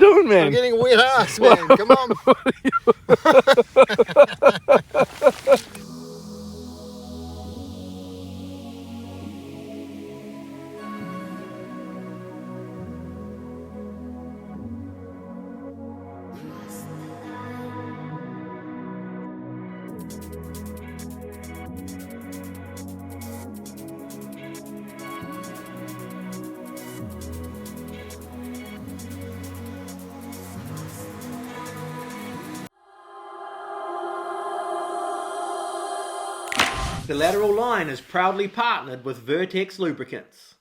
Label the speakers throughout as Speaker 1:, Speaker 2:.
Speaker 1: doing, man?
Speaker 2: I'm getting a wet ass, man. Come on.
Speaker 3: The lateral line is proudly partnered with Vertex Lubricants.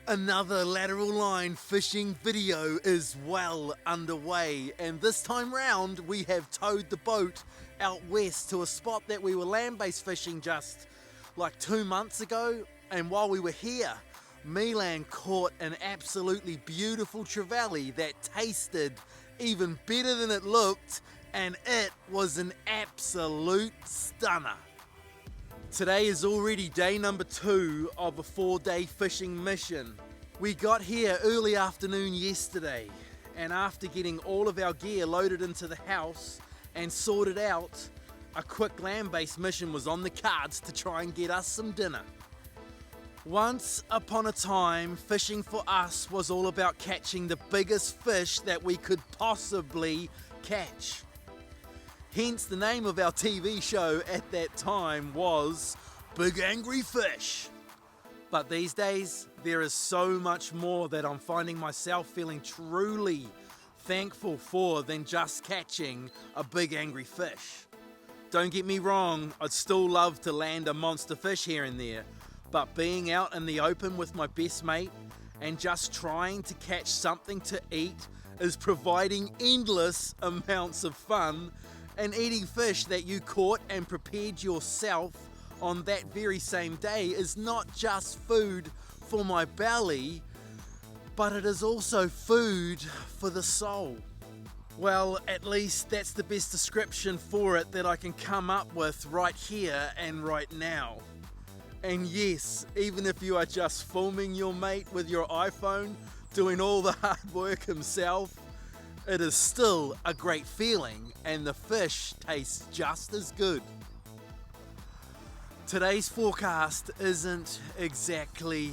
Speaker 4: Another lateral line fishing video is well underway, and this time round we have towed the boat out west to a spot that we were land-based fishing just like 2 months ago, and while we were here, Milan caught an absolutely beautiful trevally that tasted even better than it looked, and it was an absolute stunner. Today is already day number 2 of a 4-day fishing mission. We got here early afternoon yesterday, and after getting all of our gear loaded into the house and sorted out, a quick land-based mission was on the cards to try and get us some dinner. Once upon a time, fishing for us was all about catching the biggest fish that we could possibly catch. Hence the name of our TV show at that time was Big Angry Fish. But these days, there is so much more that I'm finding myself feeling truly thankful for than just catching a big angry fish. Don't get me wrong, I'd still love to land a monster fish here and there, but being out in the open with my best mate and just trying to catch something to eat is providing endless amounts of fun, and eating fish that you caught and prepared yourself on that very same day is not just food for my belly, but it is also food for the soul. Well, at least that's the best description for it that I can come up with right here and right now. And yes, even if you are just filming your mate with your iPhone, doing all the hard work himself, it is still a great feeling, and the fish tastes just as good. Today's forecast isn't exactly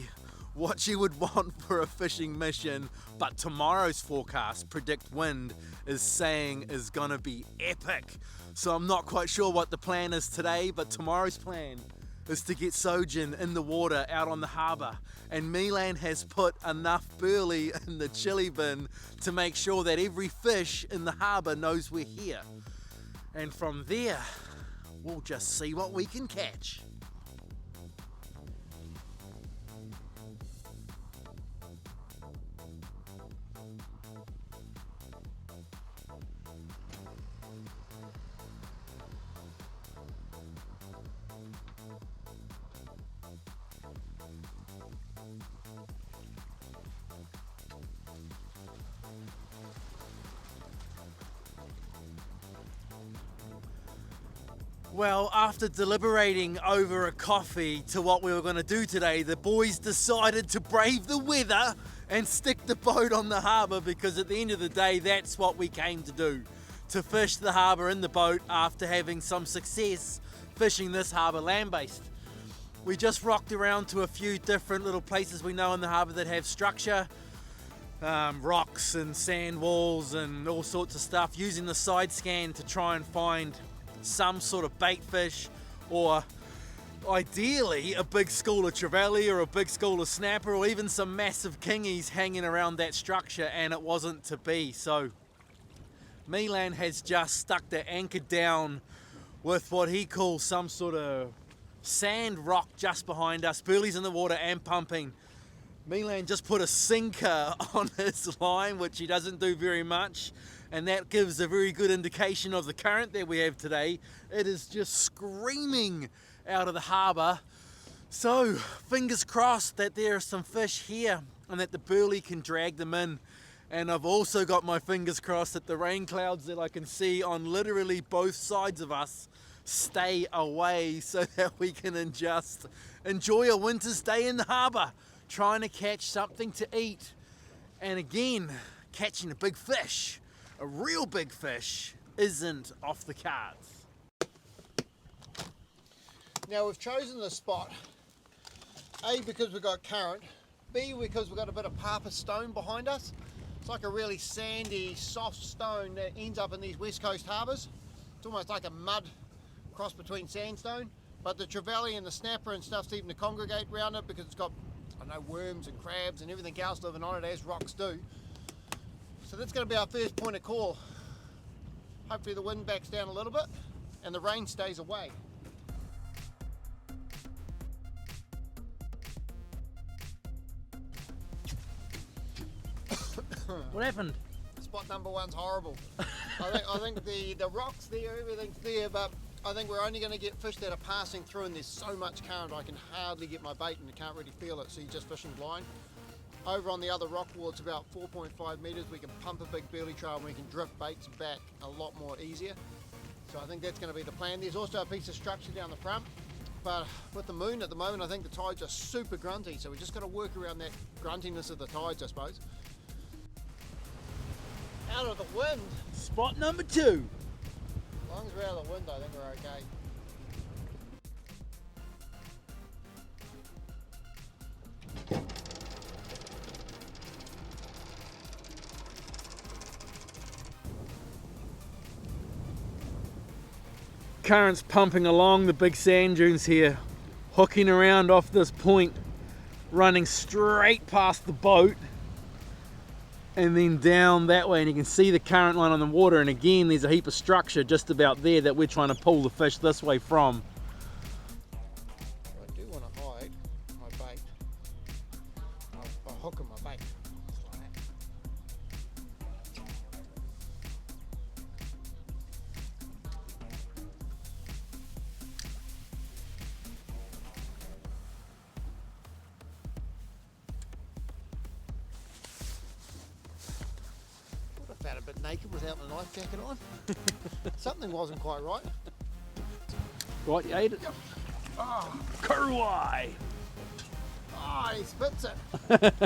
Speaker 4: what you would want for a fishing mission, but tomorrow's forecast predict wind is saying is gonna be epic. So I'm not quite sure what the plan is today, but tomorrow's plan is to get Sojin in the water out on the harbour, and Milan has put enough burley in the chili bin to make sure that every fish in the harbour knows we're here. And from there, we'll just see what we can catch. Well, after deliberating over a coffee to what we were going to do today, the boys decided to brave the weather and stick the boat on the harbour, because at the end of the day, that's what we came to do. To fish the harbour in the boat after having some success fishing this harbour land-based. We just rocked around to a few different little places we know in the harbour that have structure. Rocks and sand walls and all sorts of stuff, using the side scan to try and find some sort of bait fish, or ideally a big school of trevally or a big school of snapper, or even some massive kingies hanging around that structure, and it wasn't to be. So Milan has just stuck the anchor down with what he calls some sort of sand rock just behind us. Burley's in the water and pumping. Milan just put a sinker on his line, which he doesn't do very much, and that gives a very good indication of the current that we have today. It is just screaming out of the harbour. So fingers crossed that there are some fish here and that the burley can drag them in. And I've also got my fingers crossed that the rain clouds that I can see on literally both sides of us stay away, so that we can just enjoy a winter's day in the harbour, trying to catch something to eat. And again, catching a big fish, a real big fish, isn't off the cards.
Speaker 2: Now we've chosen the spot, A, because we've got current, B, because we've got a bit of Papa stone behind us. It's like a really sandy, soft stone that ends up in these west coast harbours. It's almost like a mud cross between sandstone, but the trevally and the snapper and stuff seem to congregate around it because it's got, I don't know, worms and crabs and everything else living on it, as rocks do. So that's going to be our first point of call. Hopefully the wind backs down a little bit and the rain stays away.
Speaker 4: What happened?
Speaker 2: Spot number one's horrible. I think the rocks there, everything's there, but I think we're only going to get fish that are passing through, and there's so much current I can hardly get my bait and you can't really feel it, so you're just fishing blind. Over on the other rock wall, it's about 4.5 metres. We can pump a big burley trail and we can drift baits back a lot more easier. So I think that's going to be the plan. There's also a piece of structure down the front, but with the moon at the moment, I think the tides are super grunty, so we just got to work around that gruntiness of the tides, I suppose. Out of the wind.
Speaker 4: Spot number 2.
Speaker 2: As long as we're out of the wind, I think we're okay.
Speaker 4: Current's pumping along the big sand dunes here, hooking around off this point, running straight past the boat and then down that way, and you can see the current line on the water, and again there's a heap of structure just about there that we're trying to pull the fish this way from.
Speaker 2: I do want to hide my bait by hooking my bait. Like that. Would have felt a bit naked without my life jacket on. Something wasn't quite right.
Speaker 4: Right, you ate it?
Speaker 2: Yep. Oh,
Speaker 4: Kuruai!
Speaker 2: oh, he spits it. That's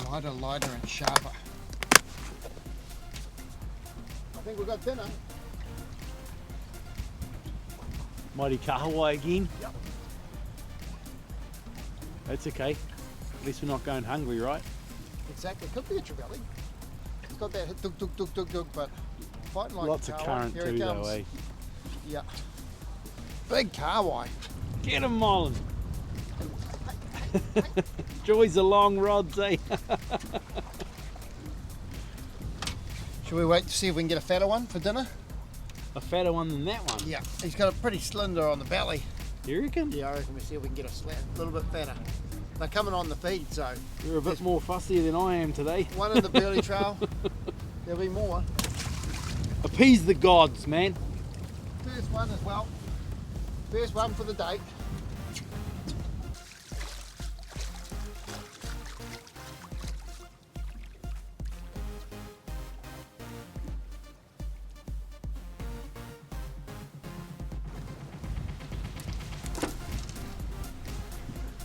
Speaker 2: lighter. Lighter, lighter and sharper. I think we've got dinner.
Speaker 4: Mighty kahawai again.
Speaker 2: Yep.
Speaker 4: That's okay. At least we're not going hungry, right?
Speaker 2: Exactly. Could be a trevally. It's got that hit, dug, dug, dug, dug, dug, but fighting like
Speaker 4: Lots
Speaker 2: a
Speaker 4: of
Speaker 2: kahawai.
Speaker 4: current
Speaker 2: Here he
Speaker 4: too
Speaker 2: comes.
Speaker 4: though, eh?
Speaker 2: Yeah. Big kahawai.
Speaker 4: Get him, Milan! Joys of long rods, eh?
Speaker 2: Should we wait to see if we can get a fatter one for dinner?
Speaker 4: A fatter one than that one.
Speaker 2: Yeah. He's got a pretty slender on the belly.
Speaker 4: You reckon?
Speaker 2: Yeah, I reckon we see if we can get a little bit fatter. They're coming on the feed, so
Speaker 4: You're a bit more fussier than I am today.
Speaker 2: one in the burley trail. There'll be more.
Speaker 4: Appease the gods, man.
Speaker 2: First one as well. First one for the day.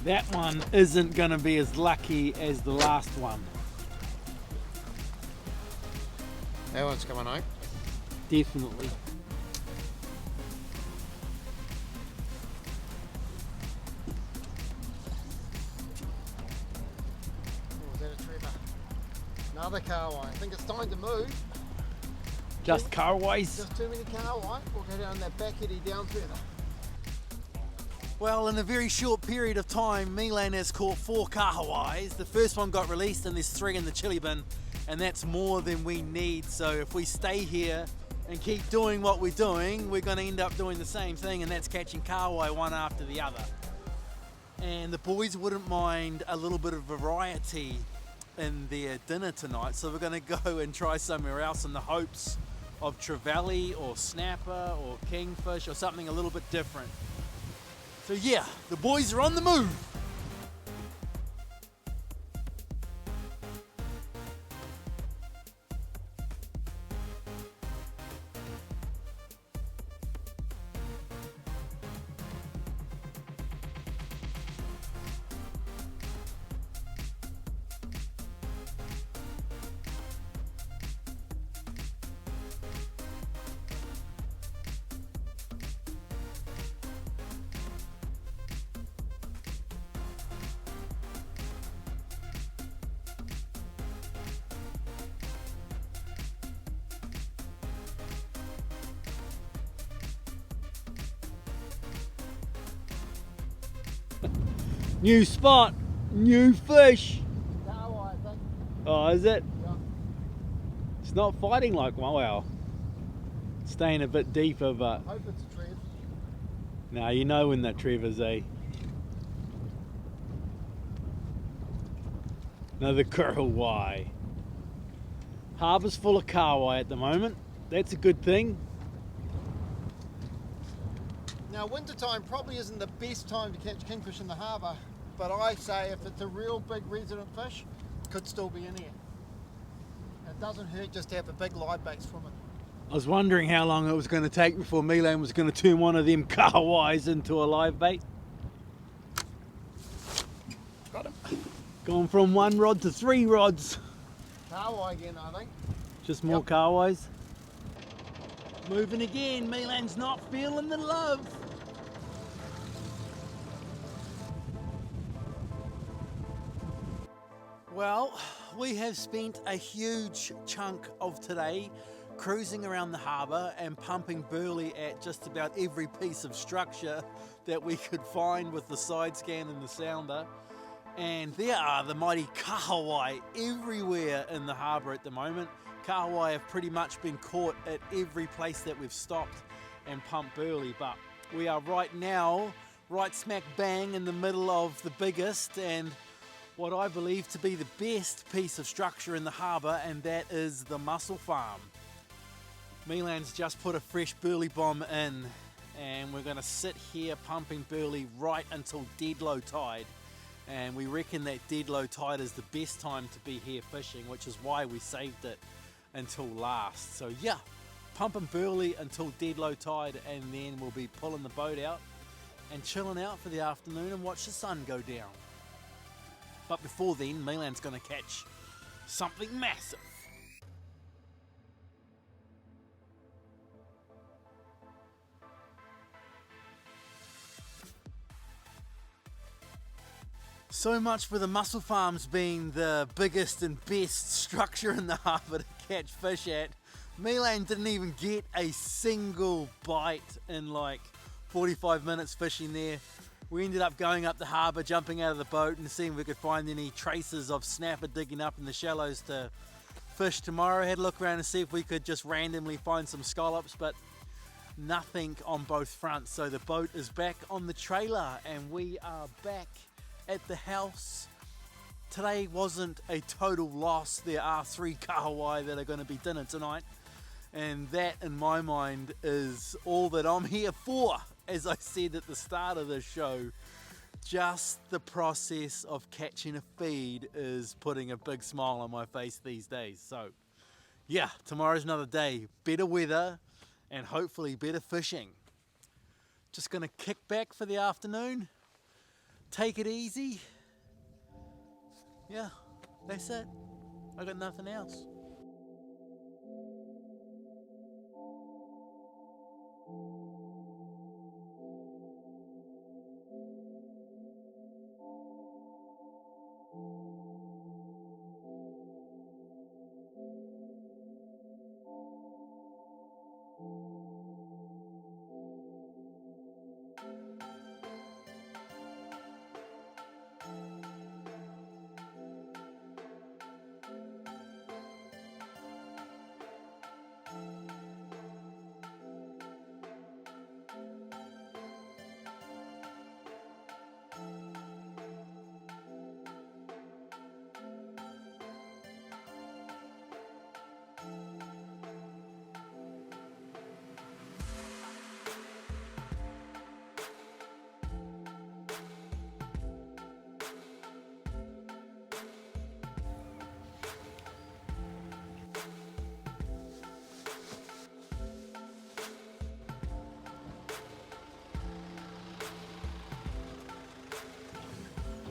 Speaker 4: That one isn't going to be as lucky as the last one.
Speaker 2: That one's coming out.
Speaker 4: Definitely.
Speaker 2: Oh, is that a trevor? Another kahawai. I think it's time to move.
Speaker 4: Just carways.
Speaker 2: Just too many kahawai. We'll go down that back eddy down further.
Speaker 4: Well, in a very short period of time, Milan has caught 4 kahawais. The first one got released and there's 3 in the chili bin, and that's more than we need. So if we stay here and keep doing what we're doing, we're going to end up doing the same thing, and that's catching kahawai one after the other. And the boys wouldn't mind a little bit of variety in their dinner tonight, so we're going to go and try somewhere else in the hopes of trevally or snapper or kingfish or something a little bit different. So yeah, the boys are on the move. New spot, new fish.
Speaker 2: Kahawai, I think.
Speaker 4: Oh, is it?
Speaker 2: Yeah.
Speaker 4: It's not fighting like one. Well, staying a bit deeper, but
Speaker 2: Hope it's a trev.
Speaker 4: now you know when the Trevor's another kahawai. Harbour's full of kahawai at the moment. That's a good thing.
Speaker 2: Now wintertime probably isn't the best time to catch kingfish in the harbour, but I say if it's a real big resident fish, it could still be in here. It doesn't hurt just to have a big live bait swimming.
Speaker 4: I was wondering how long it was going to take before Milan was going to turn one of them kahawais into a live bait.
Speaker 2: Got him.
Speaker 4: Gone from 1 rod to 3 rods.
Speaker 2: Kahawai again, I think.
Speaker 4: Just more kahawais. Moving again, Milan's not feeling the love. Well, we have spent a huge chunk of today cruising around the harbour and pumping burley at just about every piece of structure that we could find with the side scan and the sounder. And there are the mighty kahawai everywhere in the harbour at the moment. Kahawai have pretty much been caught at every place that we've stopped and pumped burley, but we are right now, right smack bang in the middle of the biggest and what I believe to be the best piece of structure in the harbour, and that is the mussel farm. Milan's just put a fresh burley bomb in, and we're going to sit here pumping burley right until dead low tide. And we reckon that dead low tide is the best time to be here fishing, which is why we saved it until last. So yeah, pumping burley until dead low tide, and then we'll be pulling the boat out and chilling out for the afternoon and watch the sun go down. But before then, Milan's going to catch something massive. So much for the mussel farms being the biggest and best structure in the harbour to catch fish at. Milan didn't even get a single bite in like 45 minutes fishing there. We ended up going up the harbour, jumping out of the boat and seeing if we could find any traces of snapper digging up in the shallows to fish tomorrow. Had a look around and see if we could just randomly find some scallops, but nothing on both fronts. So the boat is back on the trailer and we are back at the house. Today wasn't a total loss. There are 3 kahawai that are going to be dinner tonight, and that in my mind is all that I'm here for. As I said at the start of the show, just the process of catching a feed is putting a big smile on my face these days. So yeah, tomorrow's another day, better weather and hopefully better fishing. Just gonna kick back for the afternoon, take it easy. Yeah, that's it. I got nothing else.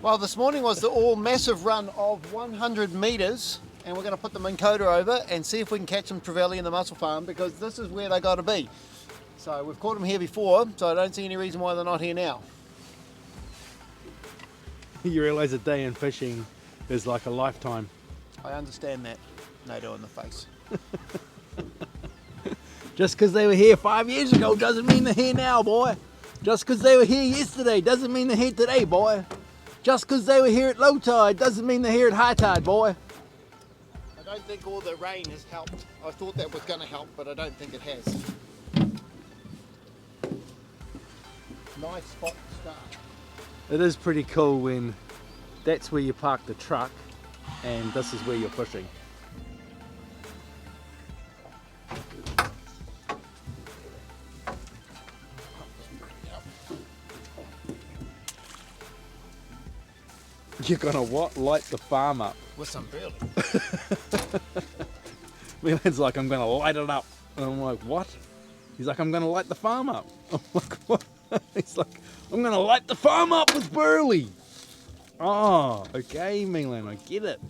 Speaker 2: Well, this morning was the all massive run of 100 metres, and we're going to put the Minn Kota over and see if we can catch some trevally in the mussel farm, because this is where they got to be. So we've caught them here before, so I don't see any reason why they're not here now.
Speaker 4: You realise a day in fishing is like a lifetime.
Speaker 2: I understand that. NATO in the face.
Speaker 4: Just because they were here 5 years ago doesn't mean they're here now, boy. Just because they were here yesterday doesn't mean they're here today, boy. Just because they were here at low tide doesn't mean they're here at high tide, boy.
Speaker 2: I don't think all the rain has helped. I thought that was going to help, but I don't think it has. Nice spot to start.
Speaker 4: It is pretty cool when that's where you park the truck and this is where you're fishing. You're gonna what? Light the farm up.
Speaker 2: With some burley.
Speaker 4: Milan's like, I'm gonna light it up. And I'm like, what? He's like, I'm gonna light the farm up. I'm like, what? He's like, I'm gonna light the farm up with burley. Oh, okay, Milan, I get it.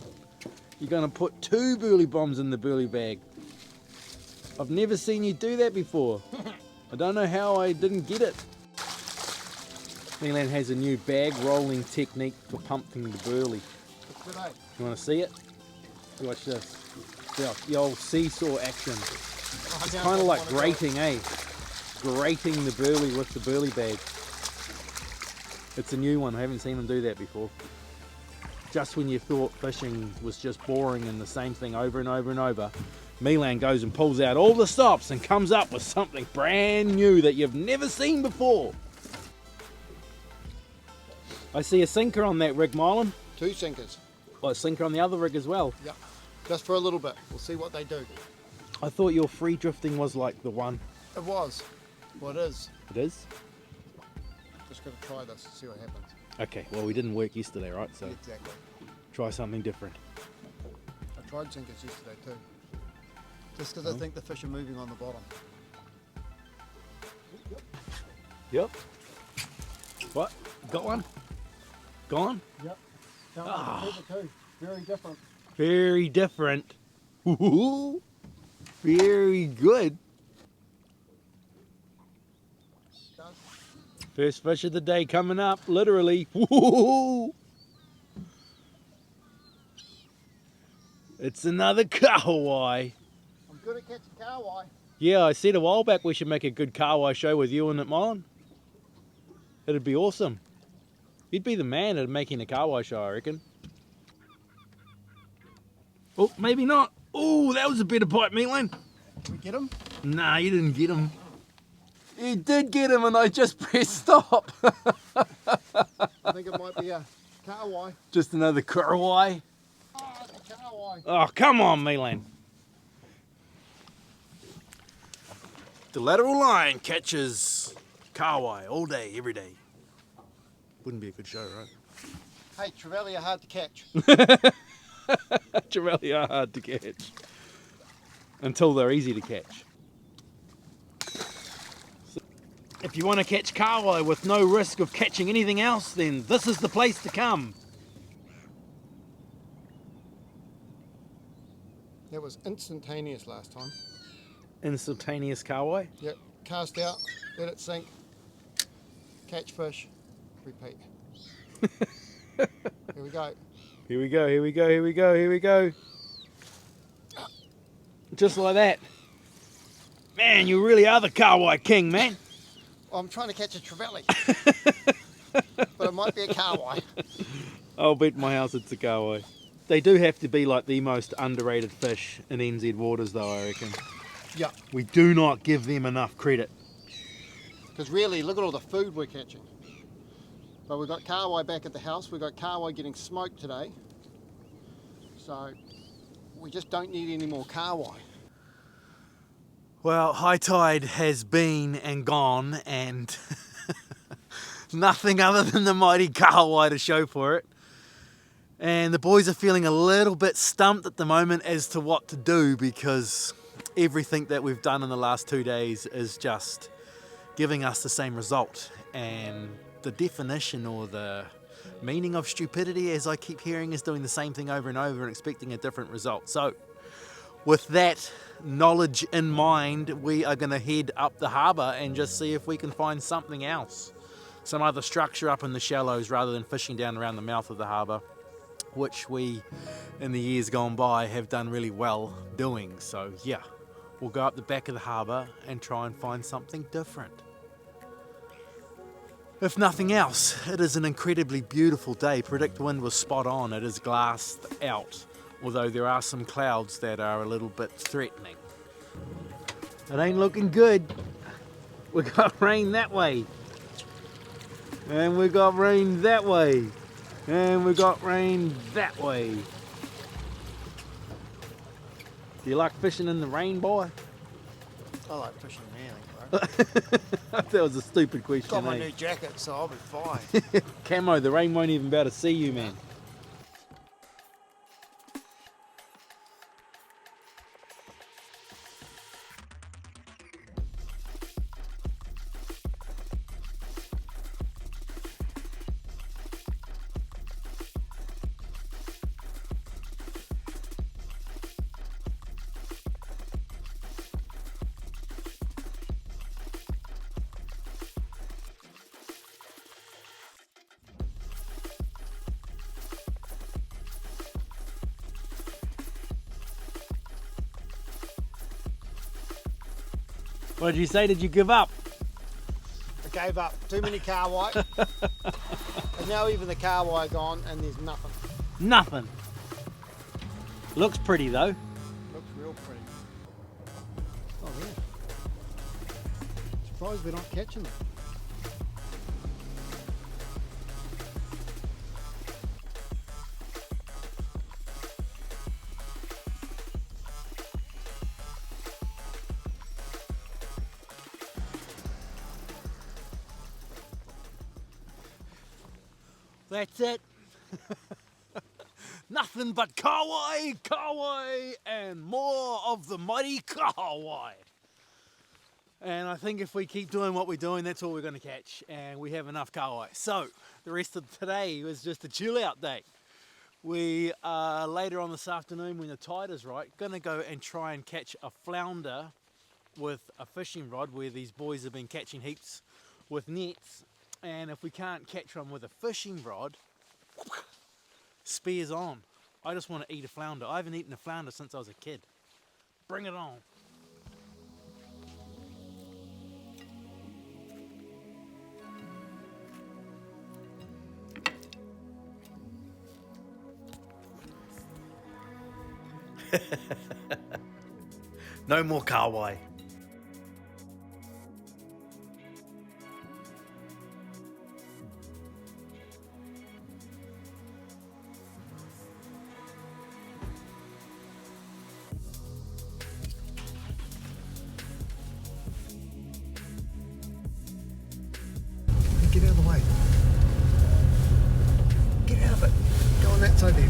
Speaker 4: You're gonna put 2 burley bombs in the burley bag. I've never seen you do that before. I don't know how I didn't get it. Milan has a new bag rolling technique for pumping the burley. You want to see it? Watch this. The old seesaw action. It's kind of like grating, eh? Grating the burley with the burley bag. It's a new one. I haven't seen them do that before. Just when you thought fishing was just boring and the same thing over and over and over, Milan goes and pulls out all the stops and comes up with something brand new that you've never seen before. I see a sinker on that rig, Milan.
Speaker 2: 2 sinkers.
Speaker 4: Oh, a sinker on the other rig as well.
Speaker 2: Yeah, just for a little bit. We'll see what they do.
Speaker 4: I thought your free drifting was like the one.
Speaker 2: It was. Well, it is.
Speaker 4: It is?
Speaker 2: Just got to try this, see what happens.
Speaker 4: Okay, well we didn't work yesterday, right? So
Speaker 2: Exactly.
Speaker 4: try something different.
Speaker 2: I tried sinkers yesterday too. Just because I think the fish are moving on the bottom.
Speaker 4: Yep. What? Got one? Gone?
Speaker 2: Yep. Too. Very different.
Speaker 4: Very different. Ooh, very good. First fish of the day coming up, literally. Ooh. It's another kahawai.
Speaker 2: I'm good at catching kahawai.
Speaker 4: Yeah, I said a while back we should make a good kahawai show with you and at Milan. It'd be awesome. You'd be the man at making a kahawai show, I reckon. Oh, maybe not. Oh, that was a better bite, Milan.
Speaker 2: Did we get him?
Speaker 4: Nah, you didn't get him. You did get him and I just pressed stop.
Speaker 2: I think it might be a kahawai.
Speaker 4: Just another kahawai.
Speaker 2: Oh, it's a kahawai.
Speaker 4: Oh, come on, Milan. The lateral line catches kahawai all day, every day. Wouldn't be a good show, right?
Speaker 2: Hey, trevally are hard to catch.
Speaker 4: Trevally are hard to catch. Until they're easy to catch. So, if you want to catch kahawai with no risk of catching anything else, then this is the place to come.
Speaker 2: It was instantaneous last time.
Speaker 4: Instantaneous kahawai.
Speaker 2: Yep. Cast out, let it sink, catch fish, repeat. Here we go.
Speaker 4: Here we go, here we go, here we go, here we go. Just like that. Man, you really are the kahawai king, man.
Speaker 2: Well, I'm trying to catch a trevally. But it might be a kahawai.
Speaker 4: I'll bet my house it's a kahawai. They do have to be like the most underrated fish in NZ waters though, I reckon.
Speaker 2: Yeah.
Speaker 4: We do not give them enough credit.
Speaker 2: Because really, look at all the food we're catching. But we've got kahawai back at the house. We've got kahawai getting smoked today. So we just don't need any more kahawai.
Speaker 4: Well, high tide has been and gone and nothing other than the mighty kahawai to show for it. And the boys are feeling a little bit stumped at the moment as to what to do because everything that we've done in the last 2 days is just giving us the same result. And the definition or the meaning of stupidity, as I keep hearing, is doing the same thing over and over and expecting a different result. So with that knowledge in mind, we are going to head up the harbour and just see if we can find something else. Some other structure up in the shallows rather than fishing down around the mouth of the harbour, which we, in the years gone by, have done really well doing. So yeah, we'll go up the back of the harbour and try and find something different. If nothing else, it is an incredibly beautiful day. Predict wind was spot on. It is glassed out, although there are some clouds that are a little bit threatening. It ain't looking good. We got rain that way. And we got rain that way. And we got rain that way. Do you like fishing in the rain, boy?
Speaker 2: I like fishing in anything, bro.
Speaker 4: That was a stupid question.
Speaker 2: Got my
Speaker 4: eh?
Speaker 2: new jacket, so I'll be fine.
Speaker 4: Camo, the rain won't even be able to see you, man. What did you say? Did you give up?
Speaker 2: I gave up. Too many car white. And now even the car white gone and there's nothing.
Speaker 4: Nothing. Looks pretty though.
Speaker 2: Looks real pretty. Oh yeah. Surprised we're not catching them.
Speaker 4: That's it. Nothing but kahawai, kahawai, and more of the mighty kahawai. And I think if we keep doing what we're doing, that's all we're going to catch. And we have enough kahawai. So the rest of today was just a chill out day. We are later on this afternoon, when the tide is right, going to go and try and catch a flounder with a fishing rod, where these boys have been catching heaps with nets. And if we can't catch one with a fishing rod, spears on. I just want to eat a flounder. I haven't eaten a flounder since I was a kid. Bring it on. No more kahawai.
Speaker 2: Get out of the way. Get out of it. Go on that side there.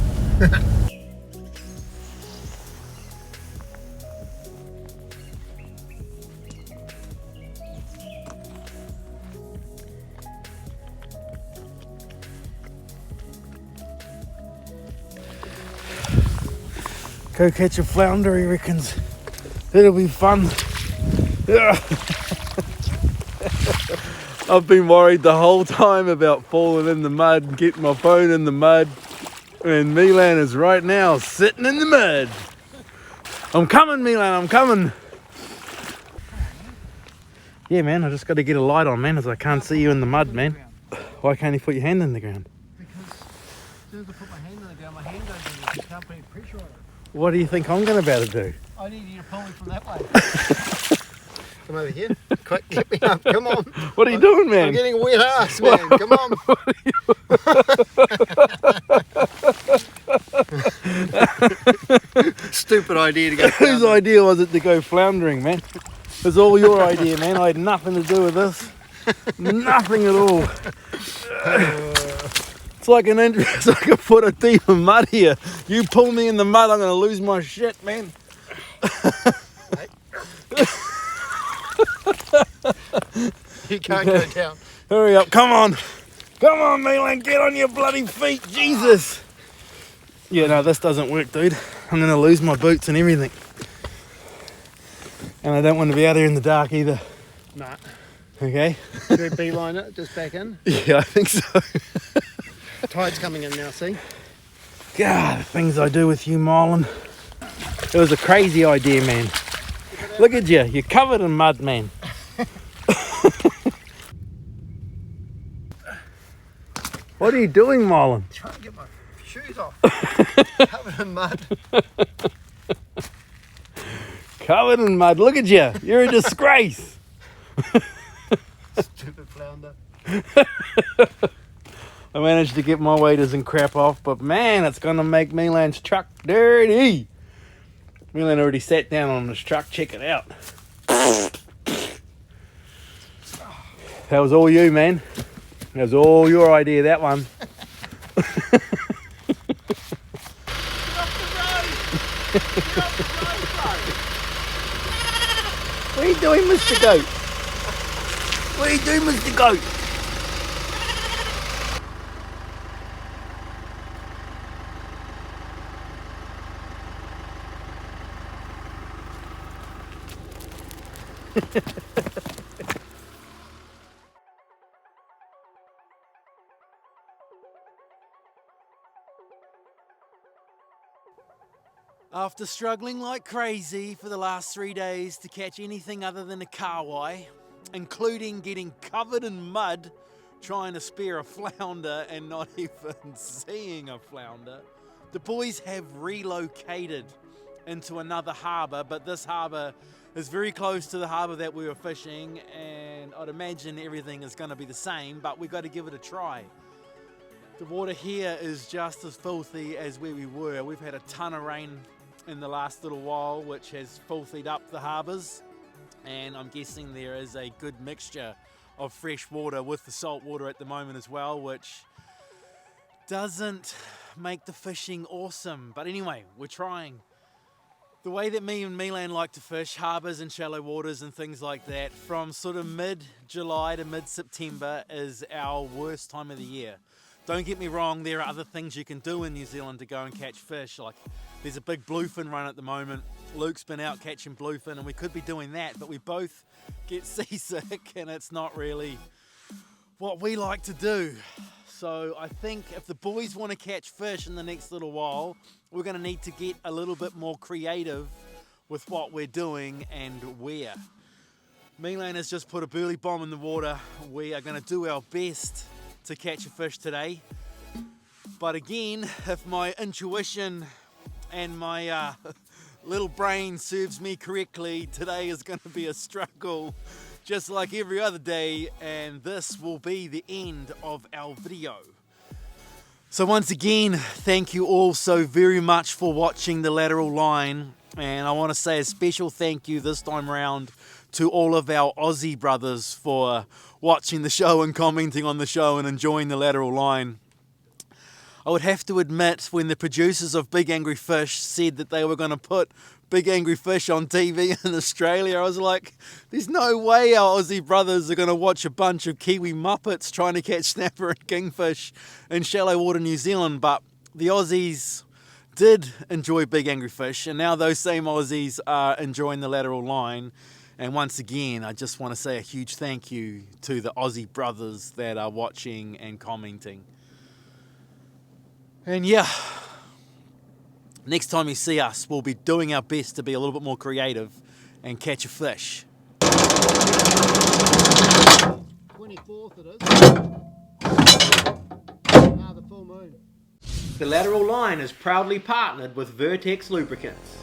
Speaker 4: Go catch a flounder, he reckons. It'll be fun. I've been worried the whole time about falling in the mud and getting my phone in the mud. And Milan is right now sitting in the mud. I'm coming, Milan, I'm coming. Yeah, man, I just got to get a light on, man, as I can't see you in the mud, man. Why can't you put your hand in the ground?
Speaker 2: Because as soon as I put my hand in the ground, my hand goes in there. You can't put any pressure on it.
Speaker 4: What do you think I'm going to be able to do?
Speaker 2: I need you to pull me from that way. Come over here. Quick, get me up. Come on.
Speaker 4: What are you doing, man?
Speaker 2: I'm getting a wet ass, man. Come on. Stupid idea to go.
Speaker 4: Whose idea was it to go floundering, man? It was all your idea, man. I had nothing to do with this. Nothing at all. It's like it's like a foot of deep of mud here. You pull me in the mud, I'm going to lose my shit, man.
Speaker 2: You can't go down.
Speaker 4: Hurry up, come on. Come on, Milan, get on your bloody feet, Jesus. Yeah, no, this doesn't work, dude. I'm going to lose my boots and everything. And I don't want to be out here in the dark either.
Speaker 2: Nah.
Speaker 4: Okay?
Speaker 2: Should we beeline it, just back in?
Speaker 4: Yeah, I think so.
Speaker 2: Tide's coming in now, see?
Speaker 4: God, the things I do with you, Marlon. It was a crazy idea, man. Look at you, you're covered in mud, man. What are you doing, Milan?
Speaker 2: Trying to get my shoes off. Covered in mud.
Speaker 4: Covered in mud. Look at you. You're a disgrace.
Speaker 2: Stupid flounder.
Speaker 4: I managed to get my waders and crap off, but man, it's going to make Milan's truck dirty. Milan already sat down on his truck. Check it out. That was all you, man. That was all your idea, that one.
Speaker 2: Get off the road! Get off the road, bro!
Speaker 4: What are you doing, Mr. Goat? What are you doing, Mr. Goat? After struggling like crazy for the last 3 days to catch anything other than a kahawai, including getting covered in mud trying to spear a flounder and not even seeing a flounder, the boys have relocated into another harbour, but this harbour is very close to the harbour that we were fishing, and I'd imagine everything is going to be the same, but we've got to give it a try. The water here is just as filthy as where we were. We've had a ton of rain in the last little while, which has filthied up the harbours, and I'm guessing there is a good mixture of fresh water with the salt water at the moment as well, which doesn't make the fishing awesome. But anyway, we're trying. The way that me and Milan like to fish harbours and shallow waters and things like that, from sort of mid-July to mid-September is our worst time of the year. Don't get me wrong, there are other things you can do in New Zealand to go and catch fish. Like, there's a big bluefin run at the moment. Luke's been out catching bluefin, and we could be doing that, but we both get seasick, and it's not really what we like to do. So I think if the boys want to catch fish in the next little while, we're going to need to get a little bit more creative with what we're doing and where. Milan has just put a burley bomb in the water. We are going to do our best to catch a fish today, but again, if my intuition and my little brain serves me correctly, today is going to be a struggle just like every other day, and this will be the end of our video. So once again, thank you all so very much for watching the lateral line, and I want to say a special thank you this time around to all of our Aussie brothers for watching the show and commenting on the show and enjoying the lateral line. I would have to admit, when the producers of Big Angry Fish said that they were going to put Big Angry Fish on TV in Australia, I was like, there's no way our Aussie brothers are going to watch a bunch of Kiwi Muppets trying to catch snapper and kingfish in shallow water New Zealand. But the Aussies did enjoy Big Angry Fish, and now those same Aussies are enjoying the lateral line. And once again, I just want to say a huge thank you to the Aussie brothers that are watching and commenting. And yeah, next time you see us, we'll be doing our best to be a little bit more creative and catch a fish.
Speaker 2: 24th it is. Now the full moon.
Speaker 3: The lateral line is proudly partnered with Vertex Lubricants.